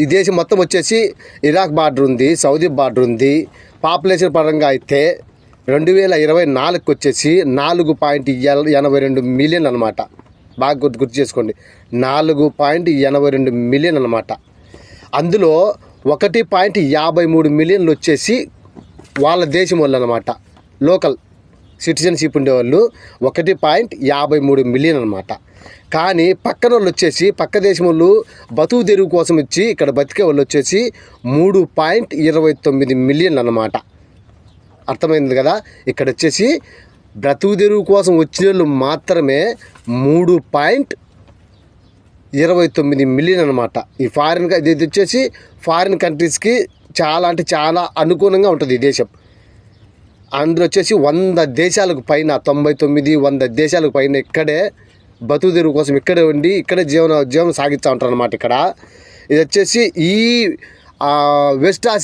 ఈ దేశం మొత్తం వచ్చేసి ఇరాక్ బార్డర్ ఉంది, సౌదీ బార్డర్ ఉంది. పాపులేషన్ పరంగా అయితే 2024కి వచ్చేసి 4.82 మిలియన్ అనమాట. బాగా గుర్తు చేసుకోండి, 4.82 మిలియన్ అనమాట. అందులో 1.53 మిలియన్లు వచ్చేసి వాళ్ళ దేశం వాళ్ళు అనమాట, లోకల్ సిటిజన్షిప్ ఉండేవాళ్ళు 1.53 మిలియన్ అనమాట. కానీ పక్కన వాళ్ళు వచ్చేసి పక్క దేశం వాళ్ళు బతుకు తెరువు కోసం వచ్చి ఇక్కడ బతికే వాళ్ళు వచ్చేసి 3.29 మిలియన్లు అనమాట. అర్థమైంది కదా? ఇక్కడ వచ్చేసి బ్రతుకు తెరువు కోసం వచ్చిన వాళ్ళు మాత్రమే 3.29 మిలియన్ అనమాట. ఈ ఇది వచ్చేసి ఫారిన్ కంట్రీస్కి చాలా అంటే చాలా అనుకూలంగా ఉంటుంది ఈ దేశం. అందులో వచ్చేసి 100 దేశాలకు పైన 99-100 దేశాలకు పైన ఇక్కడే బతుకు తెరువు కోసం ఇక్కడే ఉండి ఇక్కడే జీవనం సాగిస్తూ ఉంటారు అనమాట. ఇక్కడ ఇది వచ్చేసి ఈ వెస్ట్ ఆసియా